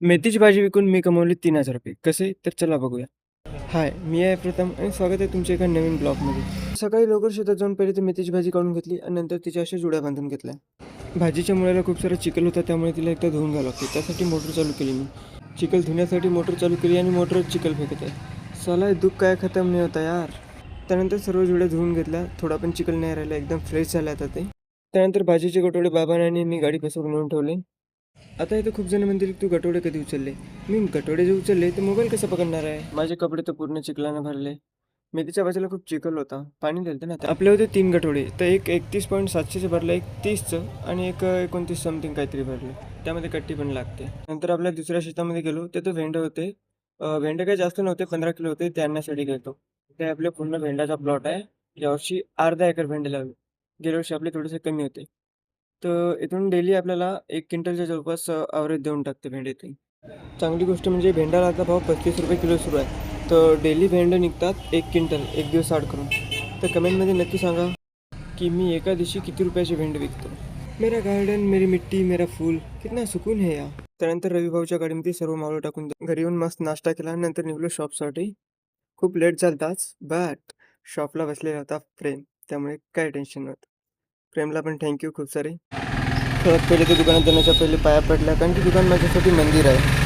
मेथीची भाजी विकून मी कमवले 3,000 रुपये. कसे? तर चला बघूया. हाय, मी आहे प्रथम आणि स्वागत आहे तुमच्या एका नवीन ब्लॉगमध्ये. सकाळी लवकर शेतात जाऊन पहिले तर मेथीची भाजी काढून घेतली आणि नंतर तिच्या अशा जुड्या बांधून घेतल्या. भाजीच्या मुळाला खूप सारा चिखल होता, त्यामुळे तिला एकदा धुवून घ्यावं लागते. त्यासाठी मोटर चालू केली मी. चिखल धुण्यासाठी मोटर चालू केली आणि मोटरच चिखल फेकत आहे. साला हे दुःख काय खतम नाही होता यार. त्यानंतर सर्व जुड्या धुवून घेतल्या. थोडा पण चिखल नाही राहिला, एकदम फ्रेश झाला आता ते. त्यानंतर भाजीचे गठोडे बाबांनी मी गाडी बसवून नेऊन ठेवले. आता इथे खूप जण म्हणतील की तू गठोडे कधी उचलले. मी गठोडे जे उचलले ते मोबाईल कसं पकडणार आहे. माझे कपडे तर पूर्ण चिखलानं भरले. मेथीच्या बाजूला खूप चिखल होता, पाणी दिलं ना. आपले होते 3 गठोडे, तर एक 31.700 भरलं, एक 30चं आणि एक 29 समथिंग काहीतरी भरलं. त्यामध्ये कट्टी पण लागते. नंतर आपल्या दुसऱ्या शेतामध्ये गेलो, ते तर भेंडे होते. भेंडे काही जास्त नव्हते, 15 किलो होते, ते आणण्यासाठी गेलो. ते आपले पूर्ण भेंड्याचा प्लॉट आहे. यावर्षी अर्धा एकर भेंडे लावले. गेल्या वर्षी आपले थोडेसे कमी होते. तर इथून डेली आपल्याला 1 क्विंटलच्या जवळपास ॲव्हरेज देऊन टाकते भेंडे ते. चांगली गोष्ट म्हणजे भेंडाला आता भाव 35 रुपये किलो सुरू आहे. तर डेली भेंडे निघतात 1 क्विंटल, एक दिवस आड करून. तर कमेंटमध्ये नक्की सांगा की मी एका दिवशी किती रुपयाचे भेंडे विकतो. मेरा गार्डन, मेरी मिट्टी, मेरा फूल, कितना सुकून है या. त्यानंतर रविभाऊच्या गाडीमध्ये सर्व मावळं टाकून घरी येऊन मस्त नाश्ता केला. नंतर निघलो शॉपसाठी. खूप लेट झालं आज, बट शॉपला बसलेला होता प्रेम, त्यामुळे काय टेन्शन नव्हतं. प्रेमला पण थँक्यू खूप सारे. सर्वात पहिले तर दुकानात जाण्याच्या पहिले पाया पडल्या, कारण की दुकान माझ्यासाठी मंदिर आहे.